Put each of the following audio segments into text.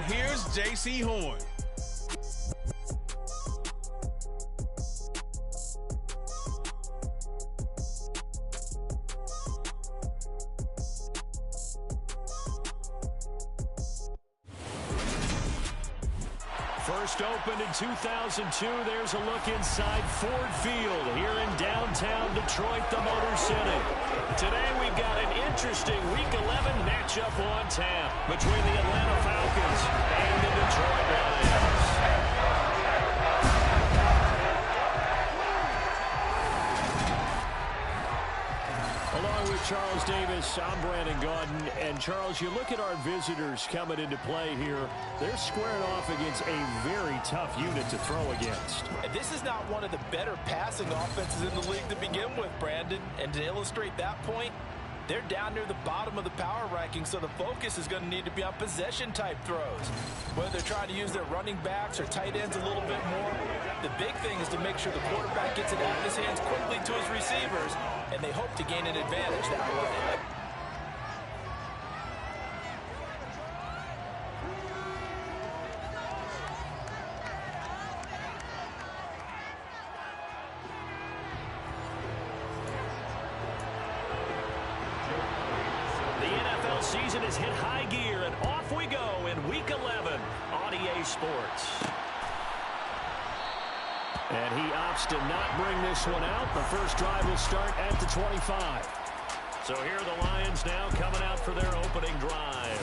And here's J.C. Horn. First opened in 2002, there's a look inside Ford Field here in downtown Detroit, the Motor City. Today we've got an interesting Week 11 matchup on tap between the Atlanta Falcons and the Detroit Lions. Along with Charles Davis, I'm Brandon Gaudin. And Charles, you look at our visitors coming into play here. They're squaring off against a very tough unit to throw against. And this is not one of the better passing offenses in the league to begin with, Brandon. And to illustrate that point, they're down near the bottom of the power ranking, so the focus is going to need to be on possession-type throws. Whether they're trying to use their running backs or tight ends a little bit more, the big thing is to make sure the quarterback gets it out of his hands quickly to his receivers, and they hope to gain an advantage that way. Season has hit high gear, and off we go in Week 11 on EA Sports. And he opts to not bring this one out. The first drive will start at the 25. So here are the Lions now coming out for their opening drive.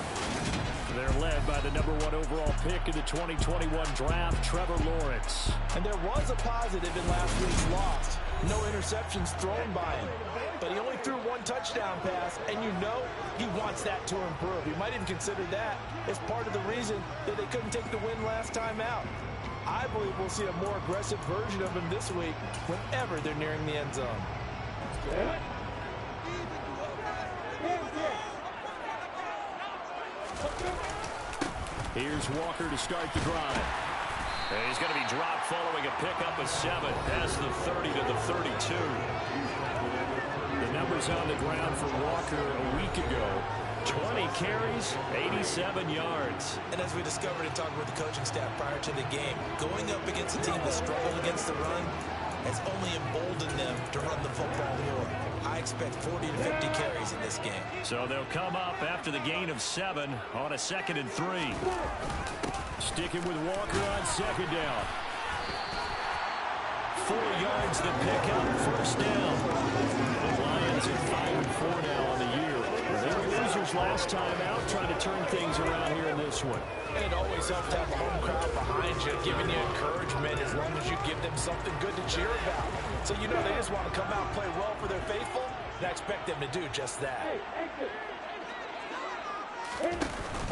They're led by the #1 overall pick in the 2021 draft, Trevor Lawrence. And there was a positive in last week's loss. No interceptions thrown by him. But he only threw one touchdown pass, and you know he wants that to improve. He might even consider that as part of the reason that they couldn't take the win last time out. I believe we'll see a more aggressive version of him this week whenever they're nearing the end zone. Here's Walker to start the drive. And he's going to be dropped following a pickup of 7 past the 30 to the 32. The numbers on the ground for Walker a week ago: 20 carries, 87 yards. And as we discovered in talking with the coaching staff prior to the game, going up against a team that struggled against the run has only emboldened them to run the football more. I expect 40 to 50 carries in this game. So they'll come up after the gain of 7 on a 2nd and 3. Sticking with Walker on 2nd down. 4 yards the pickup, first down. The Lions at 5-4 now on the year. They were losers last time out, trying to turn things around here in this one. And it always helps to have a home crowd behind you, giving you encouragement as long as you give them something good to cheer about. So you know they just want to come out and play well for their faithful, and I expect them to do just that.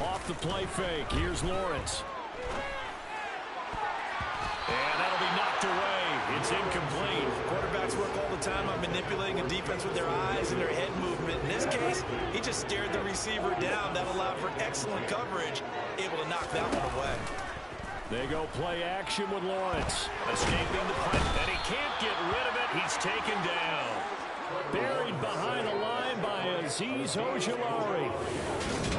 Off the play fake, here's Lawrence. And that'll be knocked away. It's incomplete. Quarterbacks work all the time on manipulating a defense with their eyes and their head movement. In this case, he just stared the receiver down. That allowed for excellent coverage, able to knock that one away. They go play action with Lawrence. Escaping the press, and he can't get rid of it. He's taken down. Buried behind the line by Azeez Ojulari.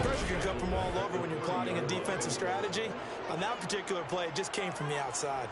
Pressure can come from all over when you're plotting a defensive strategy. On that particular play, it just came from the outside.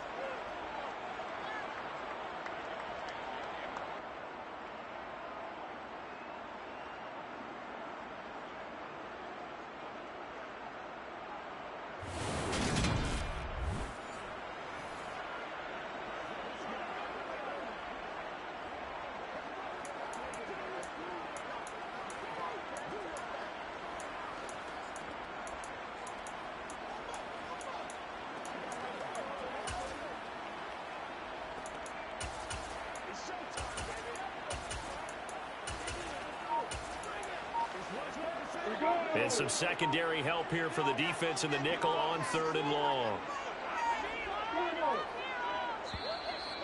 And some secondary help here for the defense in the nickel on 3rd and long.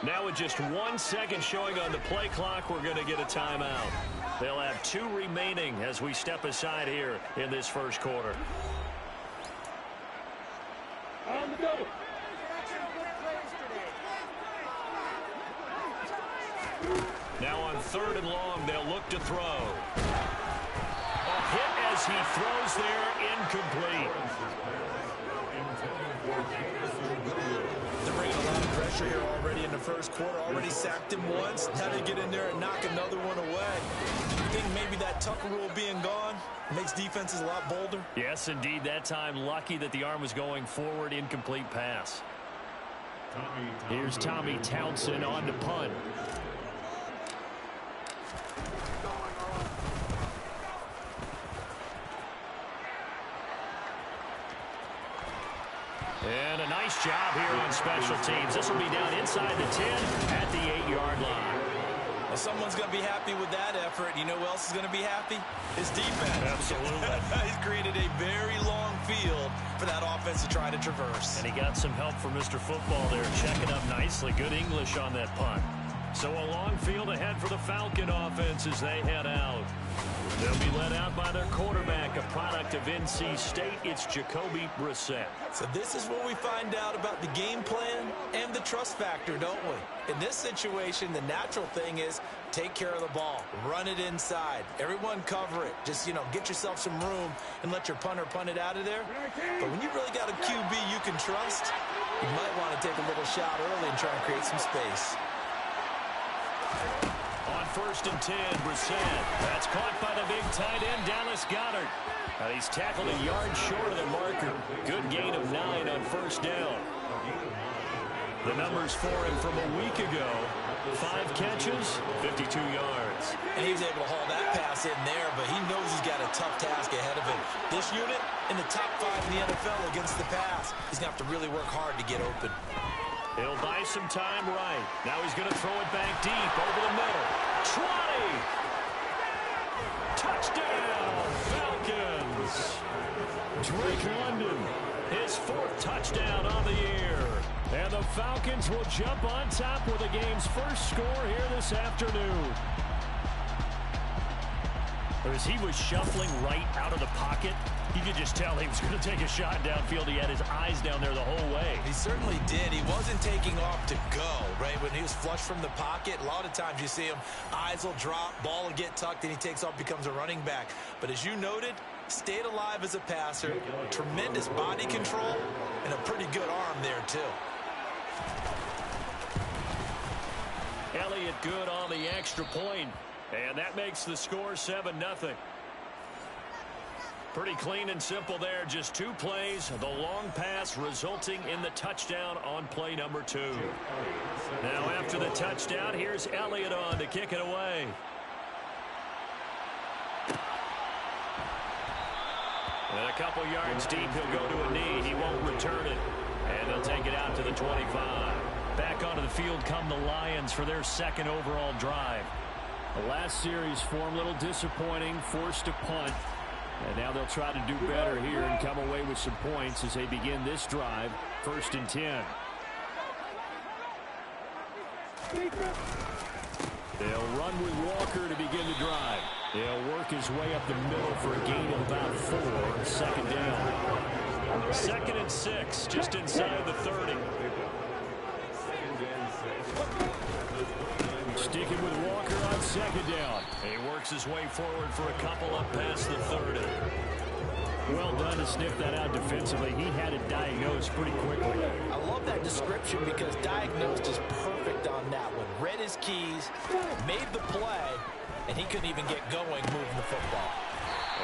Now with just 1 second showing on the play clock, we're going to get a timeout. They'll have 2 remaining as we step aside here in this first quarter. Now on 3rd and long, they'll look to throw. A hit as he throws there, incomplete. They're bringing a lot of pressure here already in the first quarter. Already sacked him once. Now they get in there and knock another one away. I think maybe that Tucker rule being gone makes defenses a lot bolder. Yes, indeed. That time, lucky that the arm was going forward. Incomplete pass. Here's Tommy Townsend on to punt. And a nice job here on special teams. This will be down inside the 10 at the 8-yard line. Well, someone's going to be happy with that effort. You know who else is going to be happy? His defense. Absolutely. He's created a very long field for that offense to try to traverse. And he got some help from Mr. Football there, checking up nicely. Good English on that punt. So a long field ahead for the Falcon offense as they head out. They'll be led out by their quarterback, a product of NC State. It's Jacoby Brissett. So this is where we find out about the game plan and the trust factor, don't we? In this situation, the natural thing is take care of the ball. Run it inside. Everyone cover it. Just, get yourself some room and let your punter punt it out of there. But when you really got a QB you can trust, you might want to take a little shot early and try and create some space. On 1st and 10, Brissett. That's caught by the big tight end, Dallas Goedert. He's tackled a yard short of the marker. Good gain of 9 on 1st down. The numbers for him from a week ago. 5 catches, 52 yards. And he was able to haul that pass in there, but he knows he's got a tough task ahead of him. This unit in the top 5 in the NFL against the pass. He's going to have to really work hard to get open. He'll buy some time right. Now he's going to throw it back deep over the middle. 20! Touchdown, Falcons! Drake London, his 4th touchdown on the year. And the Falcons will jump on top with the game's first score here this afternoon. As he was shuffling right out of the pocket, you could just tell he was going to take a shot downfield. He had his eyes down there the whole way. He certainly did. He wasn't taking off to go, right? When he was flush from the pocket, a lot of times you see him, eyes will drop, ball will get tucked, and he takes off, becomes a running back. But as you noted, stayed alive as a passer, tremendous body control, and a pretty good arm there, too. Elliott good on the extra point. And that makes the score 7-0. Pretty clean and simple there. Just 2 plays. The long pass resulting in the touchdown on play number 2. Now after the touchdown, here's Elliott on to kick it away. And a couple yards deep, he'll go to a knee. He won't return it. And they'll take it out to the 25. Back onto the field come the Lions for their 2nd overall drive. The last series for him, a little disappointing, forced to punt. And now they'll try to do better here and come away with some points as they begin this drive, 1st and 10. They'll run with Walker to begin the drive. He'll work his way up the middle for a gain of about 4, 2nd down. 2nd and 6, just inside the 30. Sticking with Walker on 2nd down. He works his way forward for a couple up past the 30. Well done to sniff that out defensively. He had it diagnosed pretty quickly. I love that description because diagnosed is perfect on that one. Read his keys, made the play, and he couldn't even get going moving the football.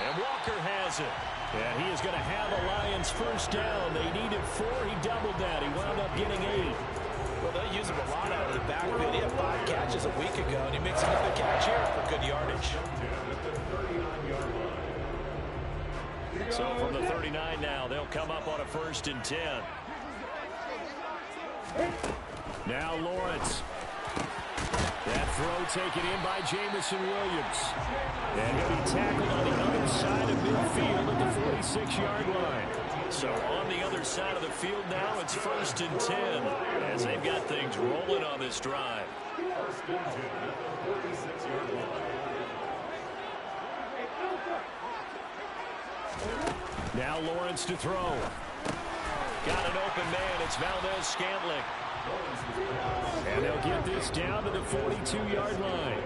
And Walker has it. Yeah, he is going to have the Lions 1st down. They needed 4. He doubled that. He wound up getting 8. Well, they'll use him a lot out of the backfield. He had 5 catches a week ago, and he makes another catch here for good yardage. So from the 39 now, they'll come up on a 1st and 10. Now Lawrence. That throw taken in by Jamison Williams. And he'll be tackled on the other side of midfield at the 46-yard line. So on the other side of the field now, it's 1st and 10 as they've got things rolling on this drive. Now Lawrence to throw. Got an open man. It's Valdez-Scantling. And they'll get this down to the 42-yard line.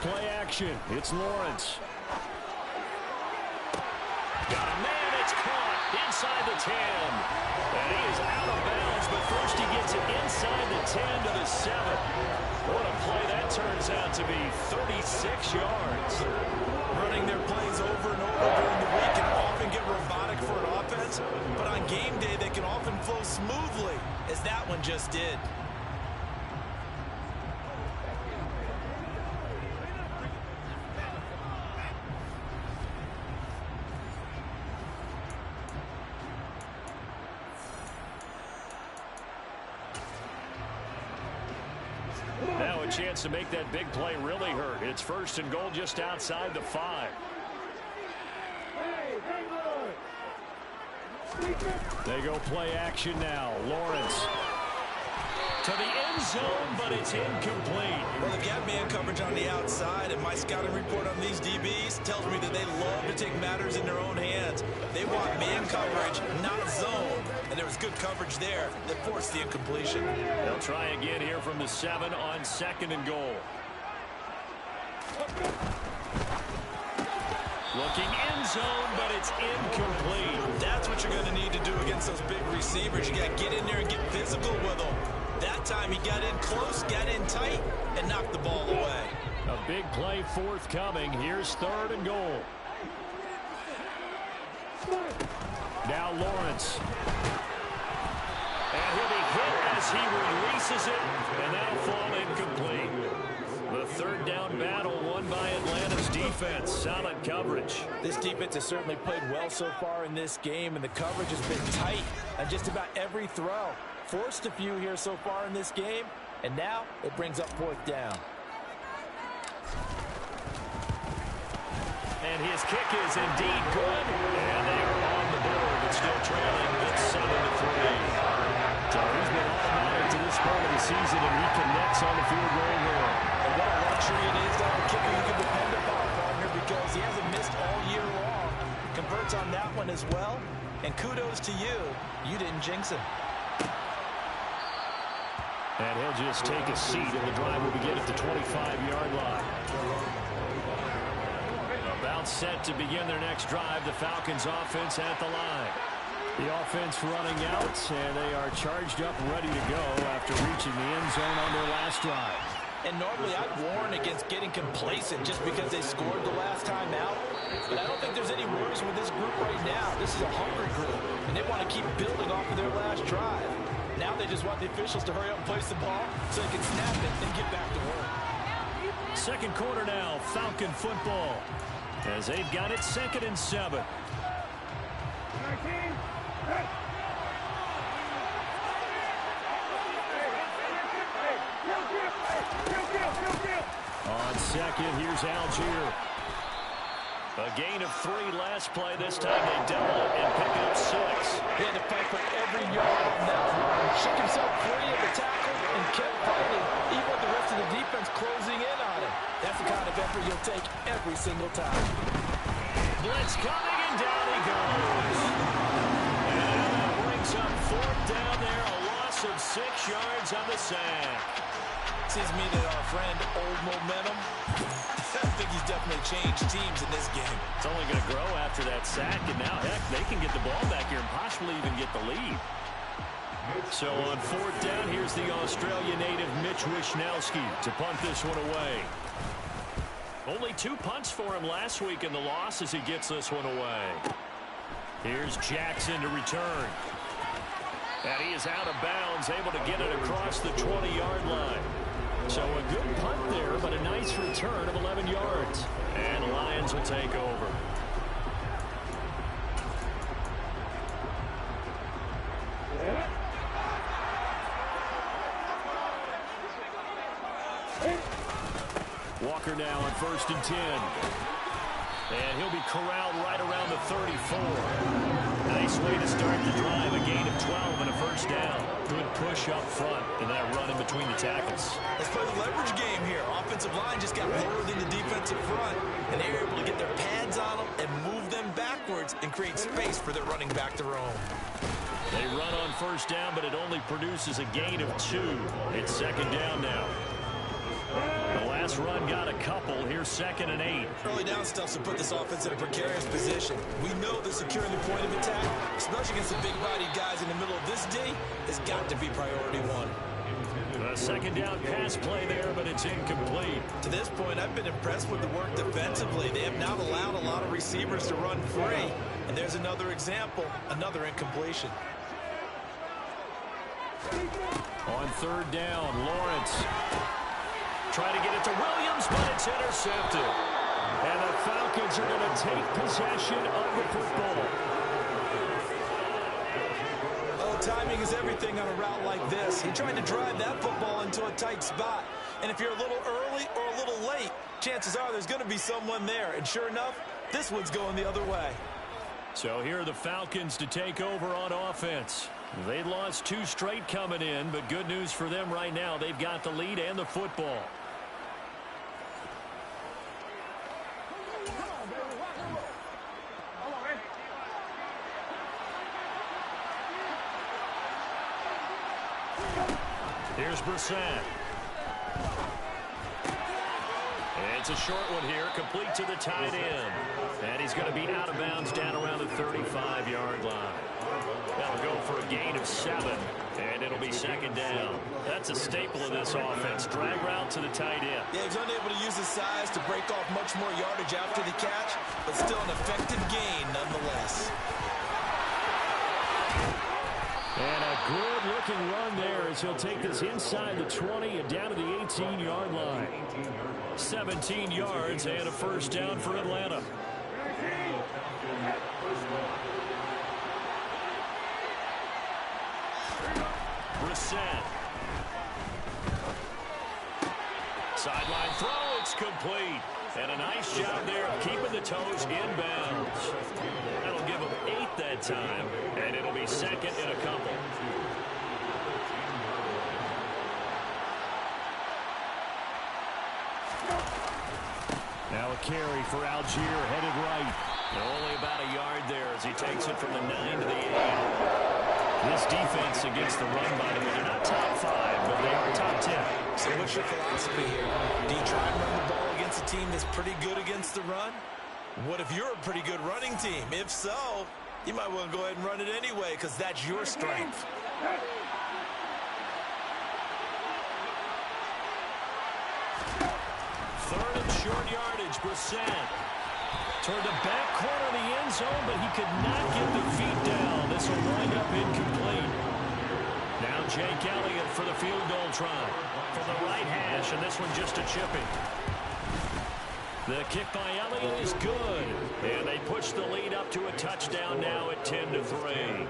Play action. It's Lawrence. Got a man. It's caught inside the 10. And he is out of bounds, but first he gets it inside the 10 to the 7. What a play that turns out to be. 36 yards. Running their plays over and over during the week can often get robotic for an offense, but on game day they can often flow smoothly, as that one just did. Now a chance to make that big play really hurt. It's first and goal just outside the 5. They go play action now. Lawrence to the end zone, but it's incomplete. Well, they've got man coverage on the outside, and my scouting report on these DBs tells me that they love to take matters in their own hands. They want man coverage, not zone. And there was good coverage there that forced the incompletion. They'll try again here from the 7 on second and goal. Looking end zone, but it's incomplete. That's what you're going to need to do against those big receivers. You got to get in there and get physical with them. That time he got in close, got in tight, and knocked the ball away. A big play forthcoming. Here's third and goal. Now Lawrence. And he'll be hit as he releases it, and that'll fall incomplete. The third down battle won by Atlanta's defense. Solid coverage. This defense has certainly played well so far in this game, and the coverage has been tight on just about every throw. Forced a few here so far in this game, and now it brings up fourth down. And his kick is indeed good. And they are on the board, but still trailing. It's 7-3. So he's been automatic to this part of the season, and he connects on the field goal here. And what a luxury it is to have a kicker you can depend upon, partner, because he hasn't missed all year long. Converts on that one as well. And kudos to you. You didn't jinx him. And he'll just take a seat, and the drive will begin at the 25-yard line. About set to begin their next drive. The Falcons offense at the line. The offense running out, and they are charged up, ready to go after reaching the end zone on their last drive. And normally I'd warn against getting complacent just because they scored the last time out. But I don't think there's any worries with this group right now. This is a hungry group, and they want to keep building off of their last drive. Now they just want the officials to hurry up and place the ball so they can snap it and get back to work. Second quarter now, Falcon football. As they've got it 2nd and 7. On second, here's Algier. A gain of 3 last play. This time they double it and pick up 6. He had to fight for every yard on that run. Shook himself free of the tackle and kept fighting, even with the rest of the defense closing in on him. That's the kind of effort you'll take every single time. Blitz coming, and down he goes. And that brings up fourth down there. A loss of 6 yards on the sack. Seems to me that our friend Old Momentum, I think he's definitely changed teams in this game. It's only going to grow after that sack, and now, heck, they can get the ball back here and possibly even get the lead. So on fourth down, here's the Australia native Mitch Wishnowski to punt this one away. Only 2 punts for him last week in the loss as he gets this one away. Here's Jackson to return. And he is out of bounds, able to get it across the 20-yard line. So a good punt there, but a nice return of 11 yards. And Lions will take over. Walker now on 1st and 10. And he'll be corralled right around the 34. Nice way to start the drive. A gain of 12 and a first down. Good push up front and that run in between the tackles. Let's play the leverage game here. Offensive line just got lower than the defensive front, and they were able to get their pads on them and move them backwards and create space for their running back to roam. They run on first down, but it only produces a gain of 2. It's second down now. The last pass run got a couple. Here's 2nd and 8. Early down stuffs will put this offense in a precarious position. We know that securing the point of attack, especially against the big-bodied guys in the middle of this D, has got to be priority one. A 2nd down pass play there, but it's incomplete. To this point, I've been impressed with the work defensively. They have not allowed a lot of receivers to run free. And there's another example, another incompletion. On 3rd down, Lawrence trying to get it to Williams, but it's intercepted. And the Falcons are going to take possession of the football. Oh, timing is everything on a route like this. He tried to drive that football into a tight spot. And if you're a little early or a little late, chances are there's going to be someone there. And sure enough, this one's going the other way. So here are the Falcons to take over on offense. They lost 2 straight coming in, but good news for them right now. They've got the lead and the football. Here's Brissett. It's a short one here, complete to the tight end. And he's going to be out of bounds down around the 35-yard line. That'll go for a gain of 7, and it'll be 2nd down. That's a staple of this offense. Drag route to the tight end. Yeah, he's unable to use his size to break off much more yardage after the catch, but still an effective gain nonetheless. And a good-looking run there as he'll take this inside the 20 and down to the 18-yard line. 17 yards and a 1st down for Atlanta. Brissett. Sideline throw, it's complete. And a nice job there of keeping the toes inbounds. That'll give him 8 that time, and it'll be 2nd and a couple. Now a carry for Algier, headed right. Only about a yard there as he takes it from the 9 to the 8. This defense against the run, by the way, they're not top 5, but they are top 10. So what's your philosophy here? Do you try and run the ball against a team that's pretty good against the run? What if you're a pretty good running team? If so, you might want to go ahead and run it anyway because that's your strength. 3rd and short yardage, Brissett. Toward the back corner of the end zone, but he could not get the feet down. This will wind up incomplete. Now Jake Elliott for the field goal try from the right hash, and this one just a chipping. The kick by Elliott is good, and they push the lead up to a touchdown now at 10-3.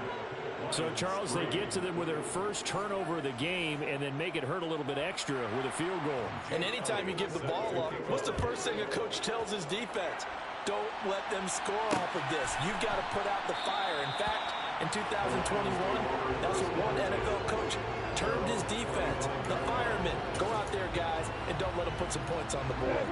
So, Charles, they get to them with their first turnover of the game and then make it hurt a little bit extra with a field goal. And anytime you give the ball up, what's the first thing a coach tells his defense? Don't let them score off of this. You've got to put out the fire. In fact, in 2021, that's what one NFL coach termed his defense. The firemen. Go out there, guys, and don't let them put some points on the board.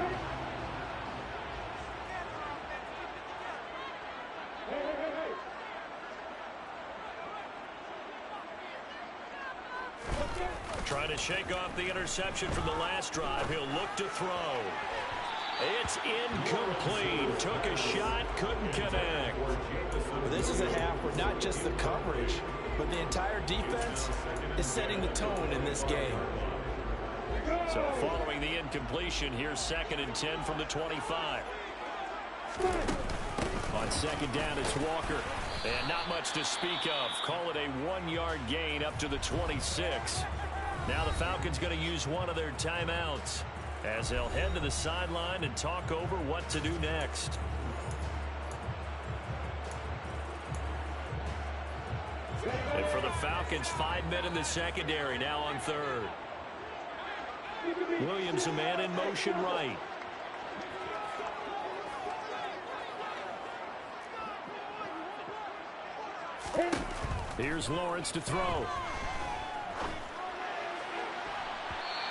Trying to shake off the interception from the last drive. He'll look to throw. It's incomplete. Took a shot, couldn't connect. This is a half where not just the coverage, but the entire defense is setting the tone in this game. So following the incompletion, here's 2nd and 10 from the 25. On 2nd down, it's Walker. And not much to speak of. Call it a 1-yard gain up to the 26. Now the Falcons going to use one of their timeouts as they'll head to the sideline and talk over what to do next. And for the Falcons, 5 men in the secondary, now on 3rd. Williams, a man in motion right. Here's Lawrence to throw.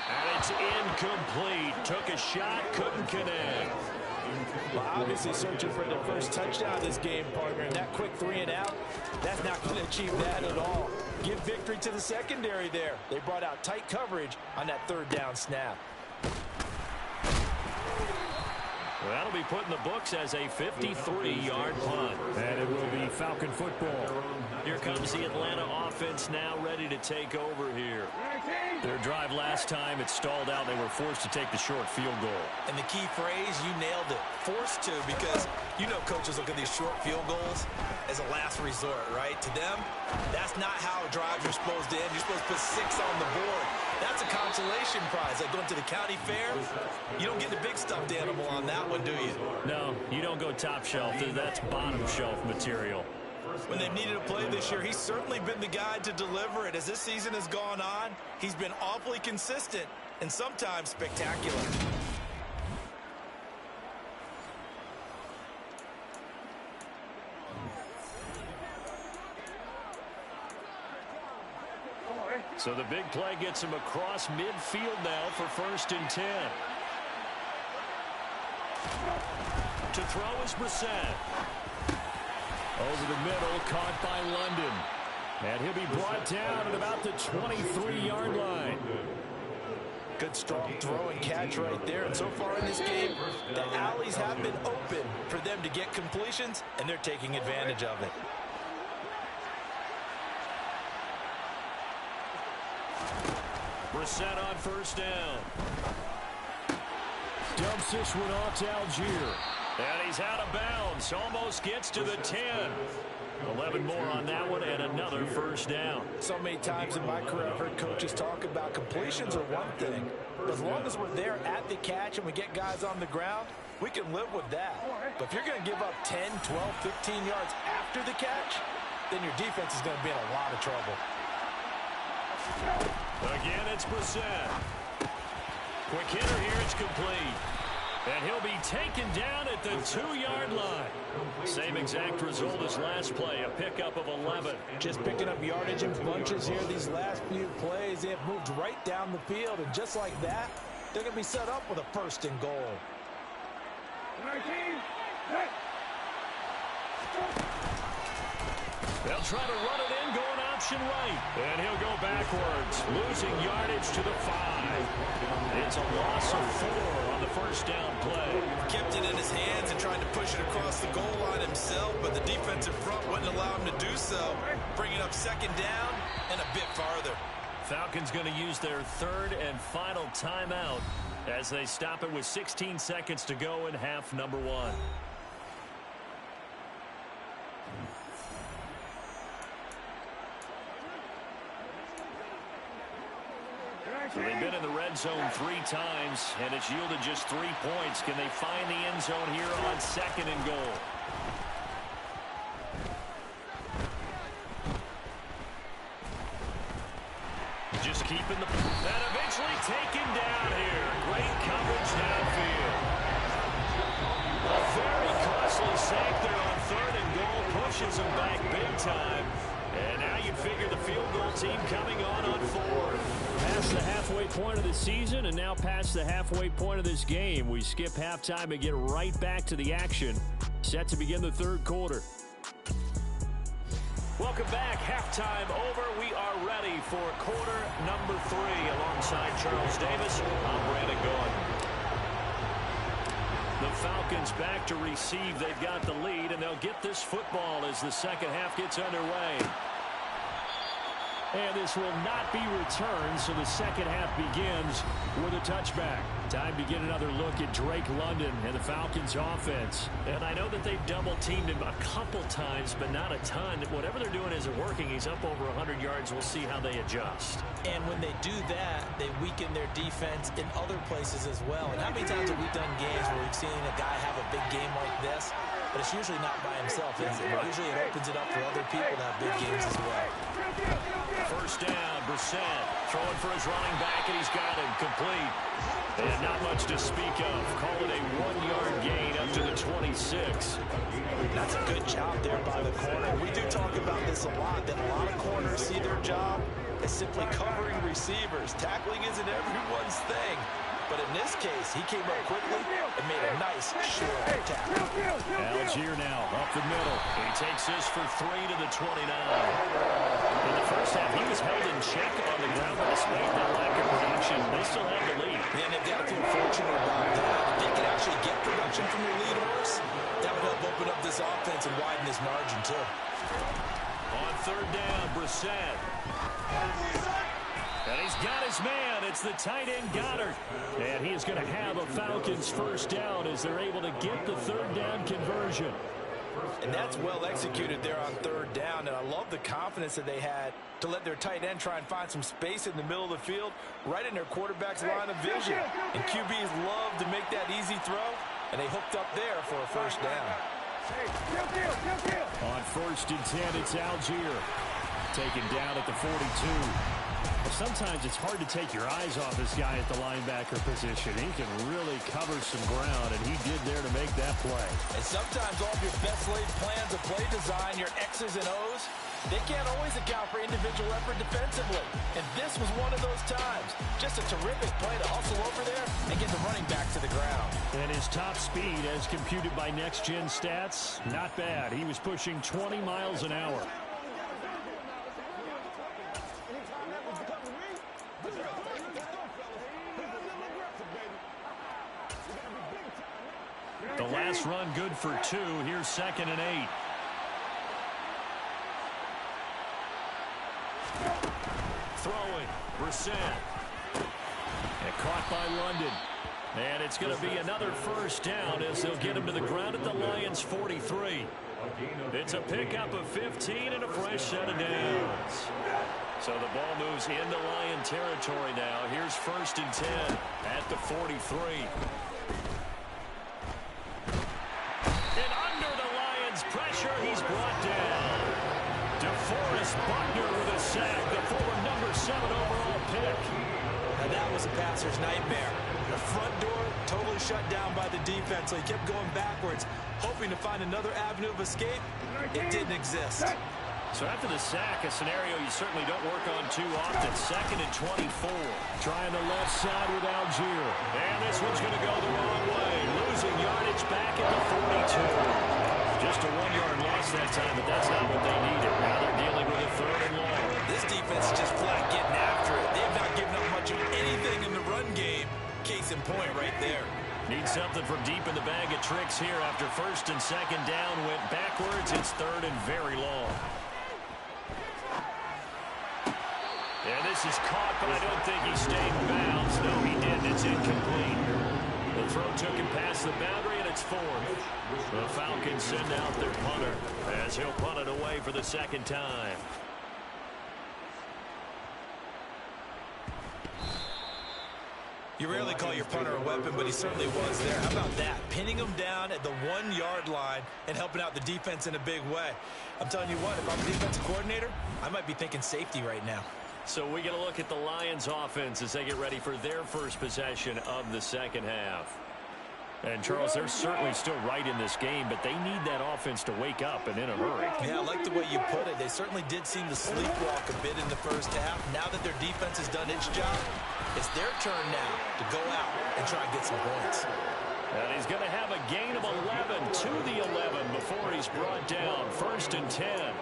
And it's incomplete. Took a shot, couldn't connect. Well, obviously searching for their first touchdown this game, partner. And that quick 3 and out, that's not going to achieve that at all. Give victory to the secondary there. They brought out tight coverage on that 3rd down snap. Well, that'll be put in the books as a 53-yard punt. And it will be Falcon football. Here comes the Atlanta offense now ready to take over here. Their drive last time, it stalled out. They were forced to take the short field goal. And the key phrase, you nailed it, forced to, because you know coaches look at these short field goals as a last resort, right? To them, that's not how drives are supposed to end. You're supposed to put 6 on the board. That's a consolation prize. Like going to the county fair, you don't get the big stuffed animal on that one, do you? No, you don't go top shelf. That's bottom shelf material. When they've needed a play this year, he's certainly been the guy to deliver it. As this season has gone on, he's been awfully consistent and sometimes spectacular. So the big play gets him across midfield now for 1st and 10. To throw is Brissett. Over the middle, caught by London. And he'll be brought down at about the 23-yard line. Good strong throw and catch right there. And so far in this game, the alleys have been open for them to get completions, and they're taking advantage of it. Brissett on 1st down. Dumps this one off to Algier. And he's out of bounds. Almost gets to the 10. 11 more on that one and another 1st down. So many times in my career I've heard coaches talk about completions are one thing. But as long as we're there at the catch and we get guys on the ground, we can live with that. But if you're going to give up 10, 12, 15 yards after the catch, then your defense is going to be in a lot of trouble. Again, it's Brissett. Quick hitter here, it's complete. And he'll be taken down at the 2-yard line. Same exact result as last play, a pickup of 11. Just picking up yardage in bunches here. These last few plays, they have moved right down the field. And just like that, they're going to be set up with a 1st and goal. They'll try to run it in, going option right. And he'll go backwards, losing yardage to the 5. It's a loss of 4 on the 1st down play. Kept it in his hands and tried to push it across the goal line himself, but the defensive front wouldn't allow him to do so. Bringing up 2nd down and a bit farther. Falcons going to use their 3rd and final timeout as they stop it with 16 seconds to go in half number 1. So they've been in the red zone 3 times, and it's yielded just 3 points. Can they find the end zone here on 2nd and goal? Just keeping the... And eventually taken down here. Great coverage downfield. A very costly sack there on 3rd and goal. Pushes them back big time. And now you figure the field goal team coming on 4th. Past the halfway point of the season and now past the halfway point of this game. We skip halftime and get right back to the action. Set to begin the 3rd quarter. Welcome back. Halftime over. We are ready for quarter number 3 alongside Charles Davis. I'm Brandon Gordon. The Falcons back to receive. They've got the lead, and they'll get this football as the second half gets underway. And this will not be returned, so the second half begins with a touchback. Time to get another look at Drake London and the Falcons offense. And I know that they've double-teamed him a couple times, but not a ton. Whatever they're doing isn't working. He's up over 100 yards. We'll see how they adjust. And when they do that, they weaken their defense in other places as well. And how many times have we done games where we've seen a guy have a big game like this, but it's usually not by himself, is it? Usually it opens it up for other people to have big games as well. 1st down, Brissett throwing for his running back, and he's got it complete. And not much to speak of. Call it a 1-yard gain up to the 26. That's a good job there by the corner. We do talk about this a lot, that a lot of corners see their job as simply covering receivers. Tackling isn't everyone's thing. But in this case, he came up quickly and made a nice short tackle. Algier now up the middle. He takes this for 3 to the 29. In the first half, he was held in check on the ground, but despite their lack of production, they still have the lead. Yeah, and they've got to feel fortunate about that. They can actually get production from this margin, too. On third down, Brissett. And he's got his man. It's the tight end, Goddard. And he is going to have a Falcons first down as they're able to get the third down conversion. And that's well executed there on third down. And I love the confidence that they had to let their tight end try and find some space in the middle of the field, right in their quarterback's line of vision. And QBs love to make that easy throw, and they hooked up there for a first down. On first and 10, it's Algier. Taken down at the 42. Well, sometimes it's hard to take your eyes off this guy at the linebacker position. He can really cover some ground, and he did there to make that play. And sometimes all of your best laid plans of play design, your X's and O's, they can't always account for individual effort defensively. And this was one of those times. Just a terrific play to hustle over there and get the running back to the ground. And his top speed, as computed by Next Gen Stats, not bad. He was pushing 20 miles an hour. The last run good for 2. Here's 2nd and 8. Throwing, Brissett. And caught by London. And it's going to be another first down as they'll get him to the ground at the Lions' 43. It's a pickup of 15 and a fresh set of downs. So the ball moves into Lion territory now. Here's 1st and 10 at the 43. Pressure, he's brought down. DeForest Buckner with a sack, the former number 7 overall pick. And that was a passer's nightmare. The front door totally shut down by the defense, so he kept going backwards, hoping to find another avenue of escape. It didn't exist. So after the sack, a scenario you certainly don't work on too often. 2nd and 24. Trying the left side with Algier. And this one's going to go the wrong way. Losing yardage back at the 42. Just a 1-yard loss that time, but that's not what they needed. Now they're dealing with a 3rd and long. This defense is just flat getting after it. They've not given up much of anything in the run game. Case in point right there. Need something from deep in the bag of tricks here after 1st and 2nd down. Went backwards. It's 3rd and very long. And this is caught, but I don't think he stayed in bounds. No, he didn't. It's incomplete. The throw took him past the boundary, and it's 4th. The Falcons send out their punter as he'll punt it away for the 2nd time. You rarely call your punter a weapon, but he certainly was there. How about that? Pinning him down at the 1-yard line and helping out the defense in a big way. I'm telling you what, if I'm a defensive coordinator, I might be thinking safety right now. So we get a look at the Lions offense as they get ready for their first possession of the 2nd half. And, Charles, they're certainly still right in this game, but they need that offense to wake up and in a hurry. Yeah, I like the way you put it. They certainly did seem to sleepwalk a bit in the first half. Now that their defense has done its job, it's their turn now to go out and try and get some points. And he's going to have a gain of 11 to the 11 before he's brought down. 1st and 10.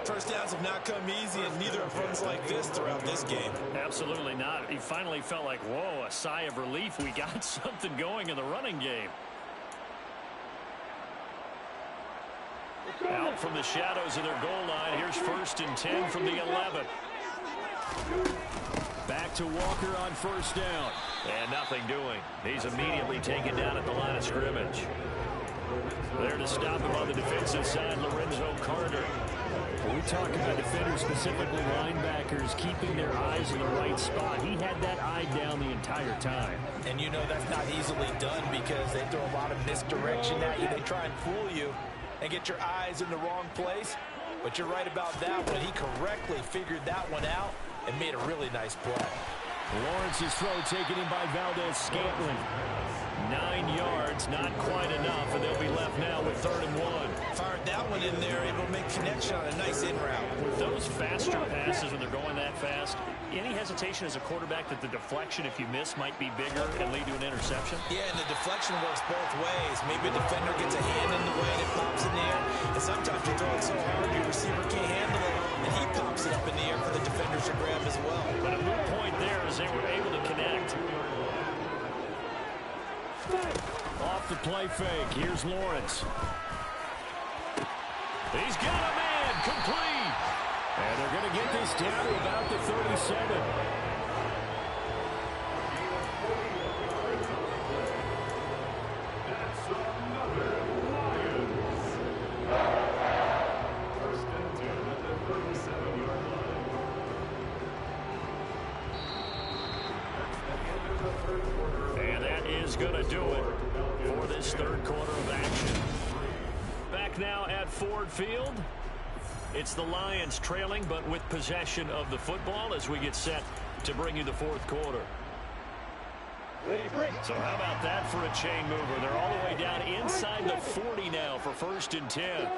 First downs have not come easy, and neither have runs like this throughout this game. Absolutely not. He finally felt like, whoa, a sigh of relief. We got something going in the running game. Out from the shadows of their goal line. Here's 1st and 10 from the 11. Back to Walker on 1st down. And nothing doing. He's immediately taken down at the line of scrimmage. There to stop him on the defensive side, Lorenzo Carter. We talk about defenders, specifically linebackers, keeping their eyes in the right spot. He had that eye down the entire time. And you know that's not easily done because they throw a lot of misdirection at you. They try and fool you and get your eyes in the wrong place. But you're right about that one. He correctly figured that one out and made a really nice play. Lawrence's throw taken in by Valdez-Scantling. 9 yards, not quite enough, and they'll be left now with 3rd and 1. Fired that one in there, able to make connection on a nice in route. With those faster passes when they're going that fast, any hesitation as a quarterback that the deflection, if you miss, might be bigger and lead to an interception? Yeah, and the deflection works both ways. Maybe a defender gets a hand in the way and it pops in the air, and sometimes you throw it so hard your receiver can't handle it, and he pops it up in the air for the defenders to grab as well. But a moot point there as they were able to connect. Off the play fake. Here's Lawrence. He's got a man complete. And they're going to get this down to about the 37. And that is going to do it for this third quarter of action. Back now at Ford Field. It's the Lions trailing, but with possession of the football as we get set to bring you the fourth quarter. So how about that for a chain mover? They're all the way down inside the 40 now for 1st and 10.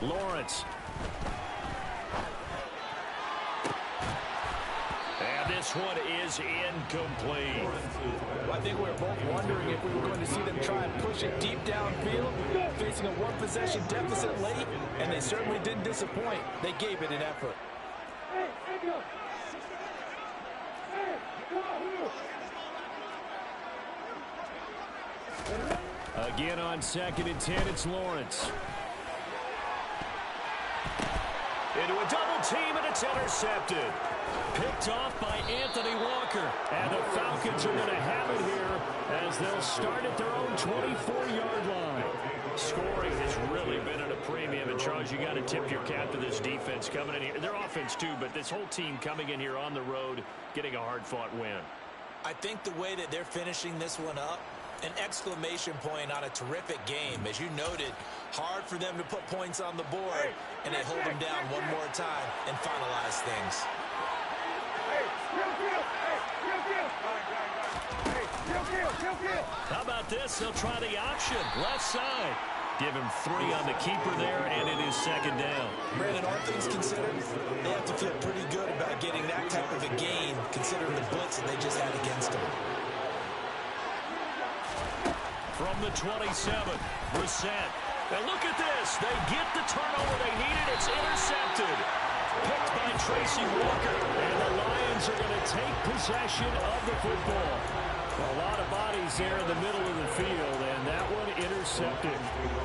Lawrence. And this one is incomplete. Well, I think we were both wondering if we were going to see them try and push it deep downfield, facing a one-possession deficit late, and they certainly didn't disappoint. They gave it an effort. Again on 2nd and 10, it's Lawrence. Into a double team, and it's intercepted. Picked off by Anthony Walker. And the Falcons are going to have it here as they'll start at their own 24-yard line. Scoring has really been at a premium. And, Charles, you got to tip your cap to this defense coming in here. Their offense, too, but this whole team coming in here on the road, getting a hard-fought win. I think the way that they're finishing this one up, an exclamation point on a terrific game. As you noted, hard for them to put points on the board, and they hold them down one more time and finalize things. How about this? They'll try the option. Left side. Give him 3 on the keeper there, and it is 2nd down. Brandon, all things considered, they have to feel pretty good about getting that type of a gain, considering the blitz that they just had against them. From the 27, Brissett. And look at this. They get the turnover they needed. It's intercepted. Picked by Tracy Walker. And the Lions are going to take possession of the football. A lot of bodies there in the middle of the field, and that one intercepted.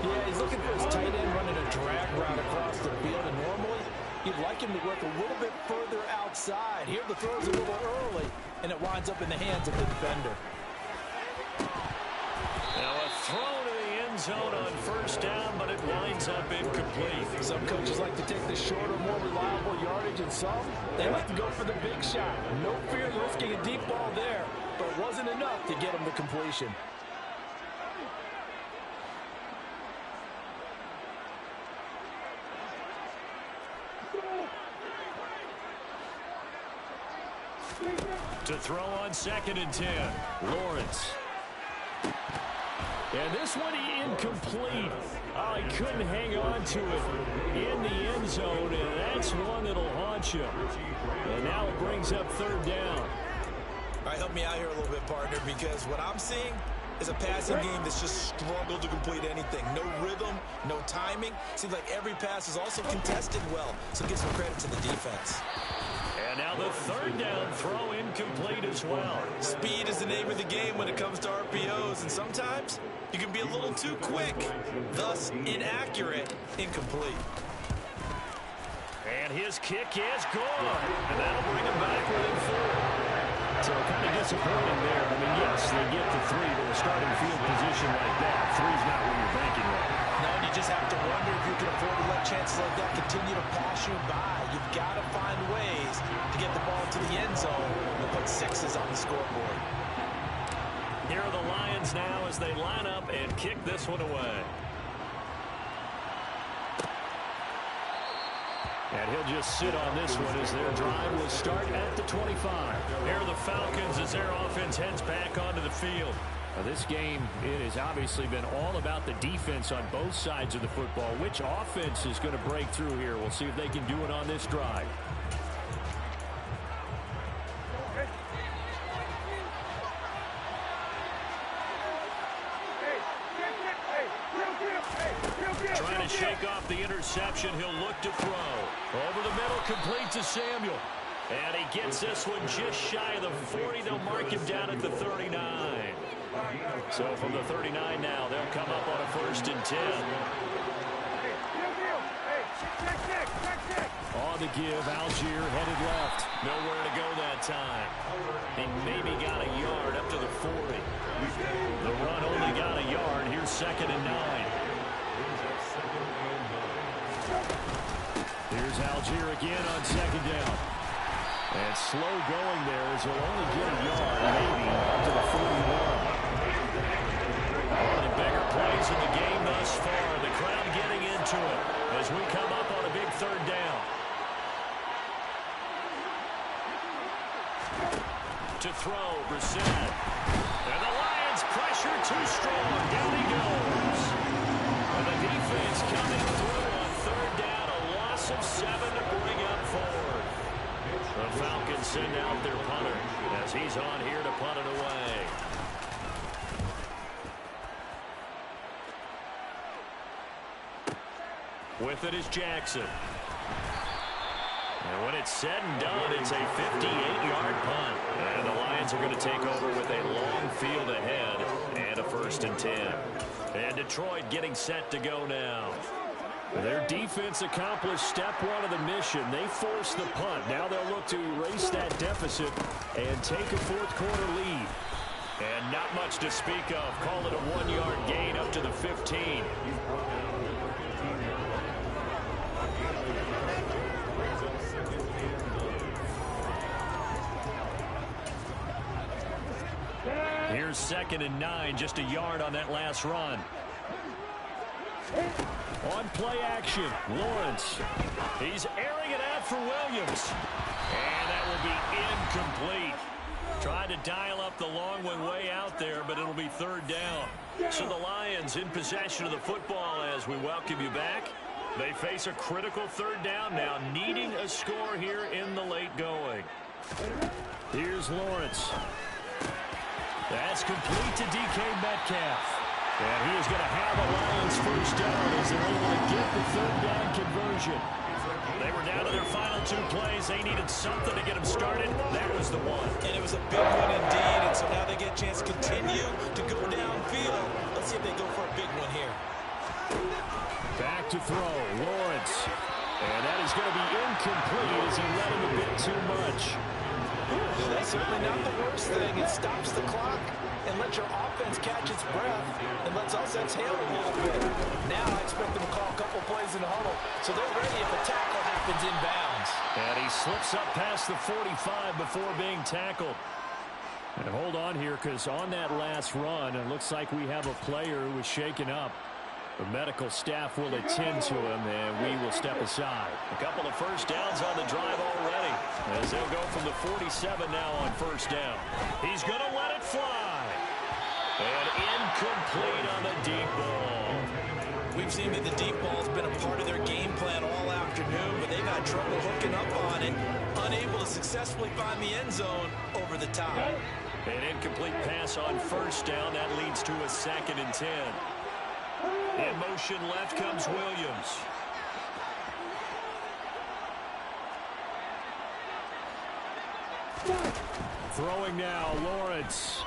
Yeah, he's looking for his tight end running a drag route across the field, and normally you'd like him to work a little bit further outside. Here the throw's a little early, and it winds up in the hands of the defender. Now a throw to the end zone on 1st down, but it winds up incomplete. Some coaches like to take the shorter, more reliable yardage, and some, they like to go for the big shot. No fear of risking a deep ball there, but it wasn't enough to get him to completion. To throw on 2nd and 10, Lawrence. And this one incomplete. Oh, he couldn't hang on to it in the end zone, and that's one that'll haunt you. And now it brings up 3rd down. All right, help me out here a little bit, partner, because what I'm seeing is a passing game that's just struggled to complete anything. No rhythm, no timing. Seems like every pass is also contested well, so give some credit to the defense. And now the 3rd down throw incomplete as well. Speed is the name of the game when it comes to RPOs, and sometimes you can be a little too quick, thus inaccurate, incomplete. And his kick is gone, and that'll bring him back within 4. So kind of disappointing there. I mean, yes, they get the 3, but a starting field position like that, 3's not where you're banking on. No, and you just have to wonder if you can afford to let chances like that continue to pass you by. You've got to find ways to get the ball to the end zone and put 6s on the scoreboard. Here are the Lions now as they line up and kick this one away. And he'll just sit on this one as their drive will start at the 25. Here are the Falcons as their offense heads back onto the field. Now this game, it has obviously been all about the defense on both sides of the football. Which offense is going to break through here? We'll see if they can do it on this drive. Trying to shake off the interception. He'll look to throw. Over the middle, complete to Samuel. And he gets this one just shy of the 40. They'll mark him down at the 39. So from the 39 now, they'll come up on a 1st and 10. On the give, Algier headed left. Nowhere to go that time. He maybe got a yard up to the 40. The run only got a yard. Here's 2nd and 9. Here's Algier again on 2nd down. And slow going there as he'll only get a yard, maybe, up to the 41. One of the bigger plays in the game thus far. The crowd getting into it as we come up on a big 3rd down. To throw, Brissett. And the Lions pressure too strong. Down he goes. And the defense coming through on 3rd down. A loss of 7 to bring up 4th. The Falcons send out their punter as he's on here to punt it away. With it is Jackson. And when it's said and done, it's a 58-yard punt. And the Lions are going to take over with a long field ahead and a 1st and 10. And Detroit getting set to go now. Their defense accomplished step 1 of the mission. They forced the punt. Now they'll look to erase that deficit and take a 4th quarter lead. And not much to speak of. Call it a 1-yard gain up to the 15. Here's 2nd and 9, just a yard on that last run. On play action, Lawrence. He's airing it out for Williams. And that will be incomplete. Tried to dial up the long one way out there, but it'll be 3rd down. So the Lions in possession of the football as we welcome you back. They face a critical 3rd down now, needing a score here in the late going. Here's Lawrence. That's complete to DK Metcalf. And he is going to have a Lions 1st down as they're able to get the 3rd down conversion. They were down to their final 2 plays. They needed something to get them started. That was the one. And it was a big one indeed, and so now they get a chance to continue to go downfield. Let's see if they go for a big one here. Back to throw, Lawrence. And that is going to be incomplete as he let him a bit too much. That's certainly not the worst thing. It stops the clock and lets your offense catch its breath and lets us exhale a little bit. Now I expect them to call a couple plays in the huddle so they're ready if a tackle happens inbounds. And he slips up past the 45 before being tackled. And hold on here because on that last run, it looks like we have a player who was shaken up. The medical staff will attend to him, and we will step aside. A couple of 1st downs on the drive already, as they'll go from the 47 now on 1st down. He's going to let it fly. And incomplete on the deep ball. We've seen that the deep ball's been a part of their game plan all afternoon, but they've had trouble hooking up on it, unable to successfully find the end zone over the top. An incomplete pass on 1st down. That leads to a 2nd and 10. In motion left comes Williams. Throwing now, Lawrence.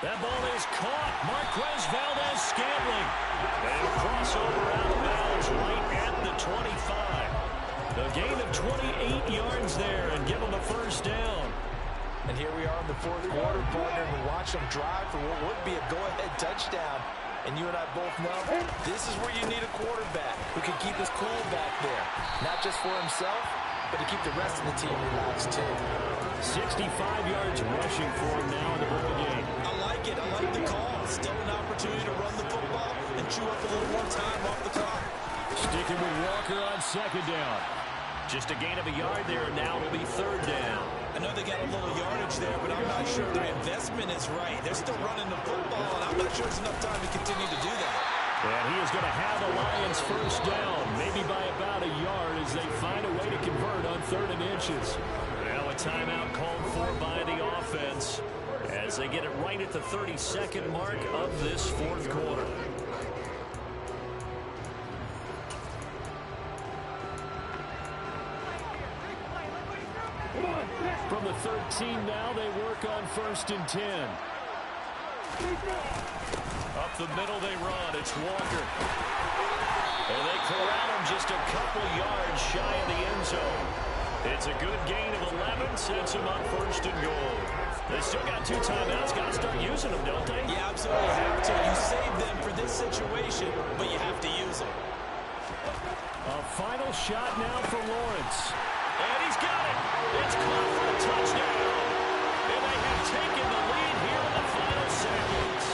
That ball is caught. Marquez Valdez-Scantling. And a crossover out of bounds right at the 25. A gain of 28 yards there and give them a 1st down. And here we are in the 4th quarter, partner, and we watch them drive for what would be a go-ahead touchdown. And you and I both know this is where you need a quarterback who can keep his cool back there. Not just for himself, but to keep the rest of the team relaxed, too. 65 yards rushing for him now in the ball game. I like it. I like the call. Still an opportunity to run the football and chew up a little more time off the clock. Sticking with Walker on 2nd down. Just a gain of a yard there, and now it'll be 3rd down. I know they got a little yardage there, but I'm not sure their investment is right. They're still running the football, and I'm not sure it's enough time to continue to do that. And he is going to have the Lions 1st down, maybe by about a yard as they find a way to convert on 3rd and inches. Now a timeout called for by the offense as they get it right at the 32nd mark of this 4th quarter. From the 13 now, they work on 1st and 10. Up the middle they run. It's Walker. And they corral him just a couple yards shy of the end zone. It's a good gain of 11. Sets him up 1st and goal. They still got 2 timeouts. Got to start using them, don't they? Yeah, absolutely have to. You save them for this situation, but you have to use them. A final shot now for Lawrence. And he's got it. It's caught for a touchdown. And they have taken the lead here in the final seconds.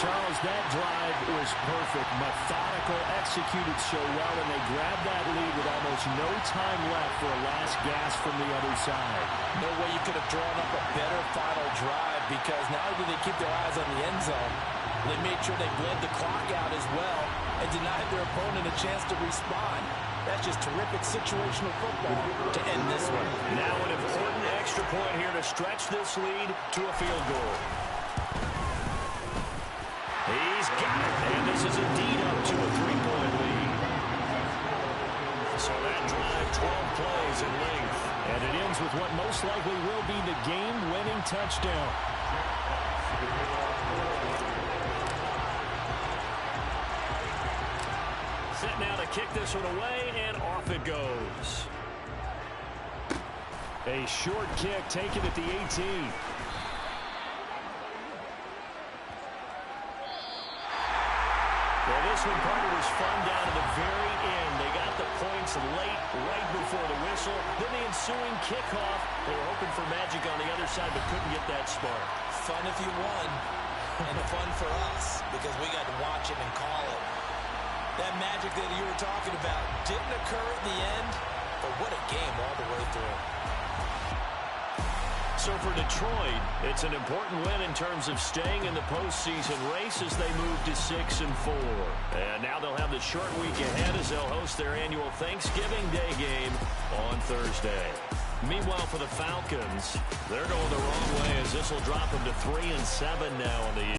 Charles, that drive was perfect, methodical, executed so well, and they grabbed that lead with almost no time left for a last gasp from the other side. No way you could have drawn up a better final drive, because not only did they keep their eyes on the end zone, they made sure they bled the clock out as well and denied their opponent a chance to respond. That's just terrific situational football to end this one. Now an important extra point here to stretch this lead to a field goal. He's got it, and this is indeed up to a 3-point lead. So that drive, 12 plays in length. And it ends with what most likely will be the game-winning touchdown. Set now to kick this one away, and off it goes. A short kick taken at the 18. Well, this one, Carter, was fun down to the very end. They got the points late, right before the whistle. Then the ensuing kickoff. They were hoping for magic on the other side, but couldn't get that spark. Fun if you won, and fun for us, because we got to watch it and call it. That magic that you were talking about didn't occur at the end, but what a game all the way through. So for Detroit, it's an important win in terms of staying in the postseason race as they move to 6-4. And now they'll have the short week ahead as they'll host their annual Thanksgiving Day game on Thursday. Meanwhile, for the Falcons, they're going the wrong way as this will drop them to 3-7 now on the year.